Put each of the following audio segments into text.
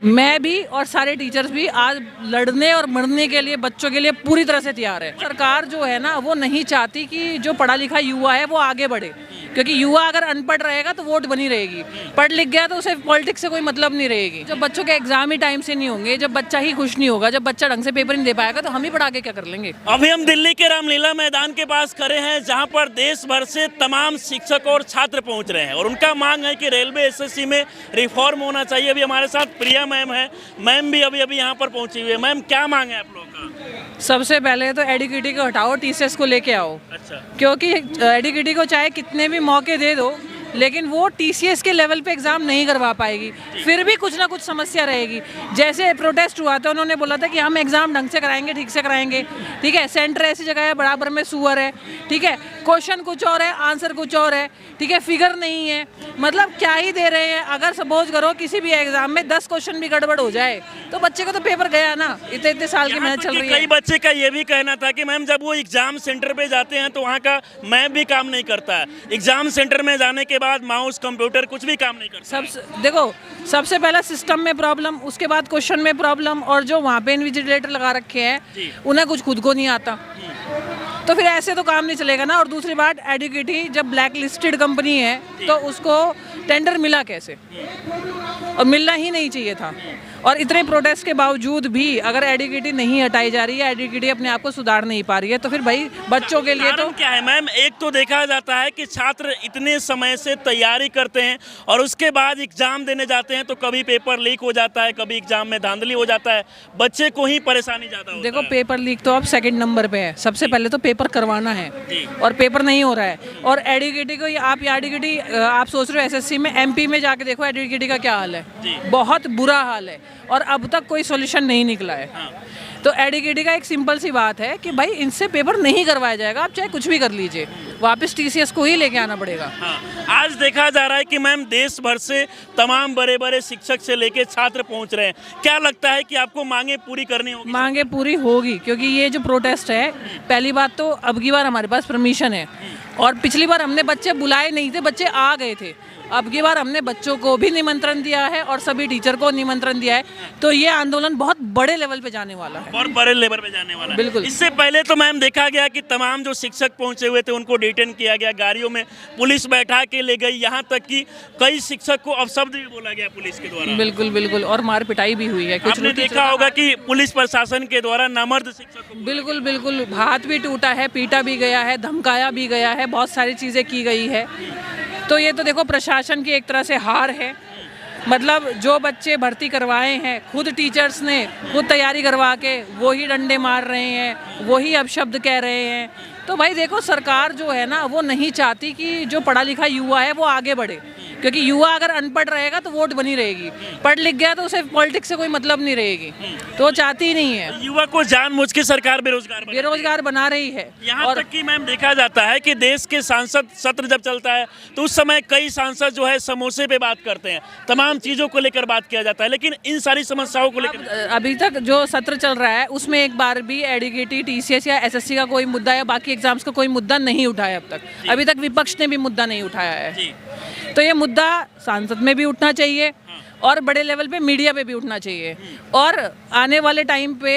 मैं भी और सारे टीचर्स भी आज लड़ने और मरने के लिए बच्चों के लिए पूरी तरह से तैयार है। सरकार जो है ना वो नहीं चाहती कि जो पढ़ा लिखा युवा है वो आगे बढ़े, क्योंकि युवा अगर अनपढ़ रहेगा तो वोट बनी रहेगी, पढ़ लिख गया तो उसे पॉलिटिक्स से कोई मतलब नहीं रहेगी। जब बच्चों के एग्जाम ही टाइम से नहीं होंगे, जब बच्चा ही खुश नहीं होगा, जब बच्चा ढंग से पेपर नहीं दे पाएगा तो हम ही पढ़ा के क्या कर लेंगे। अभी हम दिल्ली के रामलीला मैदान के पास खड़े हैं, जहां पर देश भर से तमाम शिक्षक और छात्र पहुंच रहे हैं और उनका मांग है कि रेलवे एसएससी में रिफॉर्म होना चाहिए। अभी हमारे साथ प्रिया मैम है, मैम भी अभी यहाँ पर पहुंची हुई है। मैम, क्या मांग है आप लोगों का? सबसे पहले तो एडीक्यूटी को हटाओ, टीसीएस को लेके आओ। अच्छा। क्योंकि एडीक्यूटी को चाहे कितने भी मौके दे दो, लेकिन वो टीसीएस के लेवल पे एग्ज़ाम नहीं करवा पाएगी, फिर भी कुछ ना कुछ समस्या रहेगी। जैसे प्रोटेस्ट हुआ था, उन्होंने बोला था कि हम एग्ज़ाम ढंग से कराएंगे, ठीक से कराएंगे, ठीक है। सेंटर ऐसी जगह है, बराबर में सुअर है, ठीक है। क्वेश्चन कुछ और है, आंसर कुछ और है, ठीक है। फिगर नहीं है, मतलब क्या ही दे रहे हैं। अगर सपोज करो किसी भी एग्जाम में 10 क्वेश्चन भी गड़बड़ हो जाए तो बच्चे को तो पेपर गया ना। इतने साल की मेहनत चल रही है। कई बच्चे का ये भी कहना था कि मैम जब वो एग्जाम सेंटर पे जाते हैं तो वहाँ का मैप भी काम नहीं करता है, एग्जाम सेंटर में जाने के बाद माउस कंप्यूटर कुछ भी काम नहीं करता। देखो, सबसे पहला सिस्टम में प्रॉब्लम, उसके बाद क्वेश्चन में प्रॉब्लम, और जो वहाँ पे इन्विजिलेटर लगा रखे हैं उन्हें कुछ खुद को नहीं आता, तो फिर ऐसे तो काम नहीं चलेगा ना। और दूसरी बात, एडुकेटी जब ब्लैक लिस्टेड कंपनी है तो उसको टेंडर मिला कैसे, और मिलना ही नहीं चाहिए था। और इतने प्रोटेस्ट के बावजूद भी अगर एडुकेटी नहीं हटाई जा रही है, एडुकेटी अपने आप को सुधार नहीं पा रही है, तो फिर भाई बच्चों के लिए तो क्या है मैम? एक तो देखा जाता है कि छात्र इतने समय से तैयारी करते हैं और उसके बाद एग्जाम देने जाते हैं तो कभी पेपर लीक हो जाता है, कभी एग्जाम में धांधली हो जाता है, बच्चे को ही परेशानी ज्यादा होता है। देखो, पेपर लीक तो अब सेकंड नंबर पे है, सबसे पहले तो पेपर करवाना है और पेपर नहीं हो रहा है। और एडुकेटी को आप सोच रहे हो एसएससी में, एमपी में जाके देखो एडुकेटी का क्या हाल है, बहुत बुरा हाल है और अब तक कोई सॉल्यूशन नहीं निकला है। तो एडुकेटी का एक सिंपल सी बात है कि भाई इनसे पेपर नहीं करवाया जाएगा, आप चाहे कुछ भी कर लीजिए, वापस टीसीएस को ही लेके आना पड़ेगा। आज देखा जा रहा है कि मैम देश भर से तमाम बड़े बड़े शिक्षक से लेके छात्र पहुंच रहे हैं, क्या लगता है कि आपको मांगे पूरी करनी होगी? मांगे पूरी होगी, क्योंकि ये जो प्रोटेस्ट है, पहली बात तो अब की बार हमारे पास परमिशन है और पिछली बार हमने बच्चे बुलाए नहीं थे, बच्चे आ गए थे। अब की बार हमने बच्चों को भी निमंत्रण दिया है और सभी टीचर को निमंत्रण दिया है, तो ये आंदोलन बहुत बड़े लेवल पे जाने वाला है, बहुत बड़े लेवल पे जाने वाला है। बिल्कुल। इससे पहले तो मैम देखा गया कि तमाम जो शिक्षक पहुंचे हुए थे उनको डिटेन किया गया, गाड़ियों में पुलिस बैठा के ले गई, यहाँ तक कि कई शिक्षक को अपशब्द भी बोला गया पुलिस के द्वारा। बिल्कुल बिल्कुल, और मार पिटाई भी हुई है। कुछ आपने देखा होगा कि पुलिस प्रशासन के द्वारा नामर्द शिक्षक को बिल्कुल बिल्कुल हाथ भी टूटा है, पीटा भी गया है, धमकाया भी गया है, बहुत सारी चीज़ें की गई है। तो ये तो देखो प्रशासन की एक तरह से हार है। मतलब जो बच्चे भर्ती करवाए हैं, खुद टीचर्स ने खुद तैयारी करवा के वो ही डंडे मार रहे हैं, वो ही अपशब्द कह रहे हैं। तो भाई देखो, सरकार जो है ना वो नहीं चाहती कि जो पढ़ा लिखा युवा है वो आगे बढ़े, क्योंकि युवा अगर अनपढ़ रहेगा तो वोट बनी रहेगी, पढ़ लिख गया तो उसे पॉलिटिक्स से कोई मतलब नहीं रहेगी, तो वो चाहती ही नहीं है। युवा को जानबूझ के सरकार बेरोजगार बना रही है। यहाँ तक कि मैम देखा जाता है कि देश के सांसद सत्र जब चलता है तो उस समय कई सांसद जो है समोसे पे बात करते हैं, तमाम चीजों को लेकर बात किया जाता है, लेकिन इन सारी समस्याओं को लेकर अभी तक जो सत्र चल रहा है उसमें एक बार भी एडुकेटी, टीसीएस या एसएससी का कोई मुद्दा या बाकी एग्जाम्स का कोई मुद्दा नहीं उठाया अब तक। अभी तक विपक्ष ने भी मुद्दा नहीं उठाया है। तो ये मुद्दा सांसद में भी उठना चाहिए और बड़े लेवल पे मीडिया पे भी उठना चाहिए, और आने वाले टाइम पे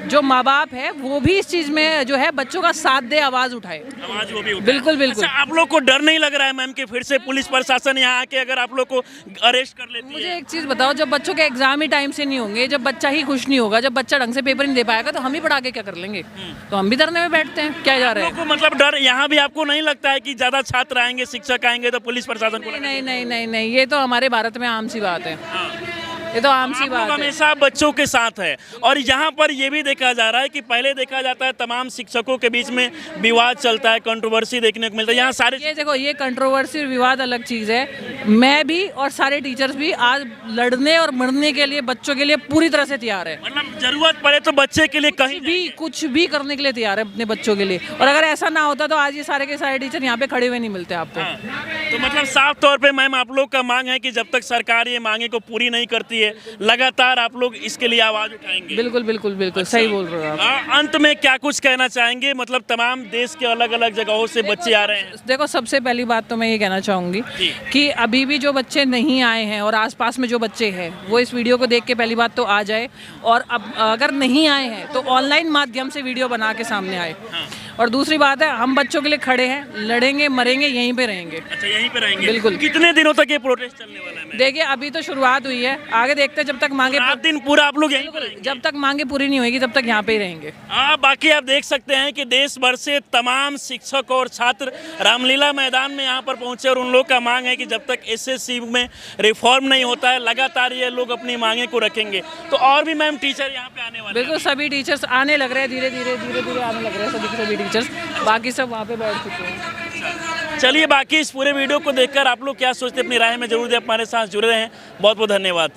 जो माँ बाप है वो भी इस चीज़ में जो है बच्चों का साथ दे, आवाज़ उठाए। आवाज वो भी उठाए। बिल्कुल बिल्कुल। अच्छा, आप लोग को डर नहीं लग रहा है मैम कि फिर से पुलिस प्रशासन यहाँ आके अगर आप लोग को अरेस्ट कर लेती है? मुझे एक चीज़ बताओ, जब बच्चों के एग्जाम ही टाइम से नहीं होंगे, जब बच्चा ही खुश नहीं होगा, जब बच्चा ढंग से पेपर नहीं दे पाएगा तो हम ही पढ़ा के क्या कर लेंगे? तो हम भी धरने में बैठते हैं, क्या जा रहे हैं? मतलब डर यहाँ भी आपको नहीं लगता है कि ज्यादा छात्र आएंगे, शिक्षक आएंगे तो पुलिस प्रशासन को? नहीं नहीं नहीं नहीं, ये तो हमारे भारत में आम सी बात है, ये तो आम सी बात है। हमेशा बच्चों के साथ है। और यहाँ पर ये भी देखा जा रहा है कि पहले देखा जाता है तमाम शिक्षकों के बीच में विवाद चलता है, कंट्रोवर्सी देखने को मिलता है, यहाँ सारे ये देखो, ये कंट्रोवर्सी और विवाद अलग चीज़ है। मैं भी और सारे टीचर्स भी आज लड़ने और मरने के लिए बच्चों के लिए पूरी तरह से तैयार है। मतलब जरूरत पड़े तो बच्चे के लिए कहीं भी कुछ भी करने के लिए तैयार है अपने बच्चों के लिए, और अगर ऐसा ना होता तो आज ये सारे के सारे टीचर यहाँ पे खड़े हुए नहीं मिलते आपको। तो मतलब साफ तौर पे मैम आप लोग का मांग है कि जब तक सरकार ये मांगे को पूरी नहीं करती है चाहिए, लगातार आप लोग इसके लिए आवाज़ उठाएंगे। बिल्कुल बिल्कुल बिल्कुल सही बोल रहे हो आप। अंत में क्या कुछ कहना चाहेंगे, मतलब तमाम देश के अलग अलग जगहों से बच्चे आ रहे हैं। देखो सबसे पहली बात तो मैं ये कहना चाहूँगी जी। कि अभी भी जो बच्चे नहीं आए हैं और आसपास में जो बच्चे हैं वो इस वीडियो को देख के पहली बात तो आ जाए, और अब अगर नहीं आए हैं तो ऑनलाइन माध्यम से वीडियो बना के सामने आए। और दूसरी बात है, हम बच्चों के लिए खड़े हैं, लड़ेंगे मरेंगे यहीं पे रहेंगे। अच्छा, यहीं पे रहेंगे। बिल्कुल। कितने दिनों तक ये प्रोटेस्ट चलने वाला है? देखिए अभी तो शुरुआत हुई है, आगे देखते हैं, जब तक मांगे रात दिन पूरा आप लोग यहीं पे रहेंगे? जब तक मांगे पूरी नहीं होगी तब तक यहाँ पे ही रहेंगे। बाकी आप देख सकते हैं कि देश भर से तमाम शिक्षक और छात्र रामलीला मैदान में यहाँ पर पहुंचे और उन लोग का मांग है कि जब तक एसएससी में रिफॉर्म नहीं होता है लगातार ये लोग अपनी मांगे को रखेंगे। तो और भी मैम टीचर यहाँ पे आने वाले हैं? बिल्कुल सभी टीचर्स आने लग रहे हैं, धीरे धीरे आने लग रहे हैं सभी के सभी टीचर्स, बाकी सब वहाँ पे बैठ चुके हैं। चलिए, बाकी इस पूरे वीडियो को देखकर आप लोग क्या सोचते हैं अपनी राय में जरूर दें। हमारे साथ जुड़े रहें, बहुत बहुत धन्यवाद।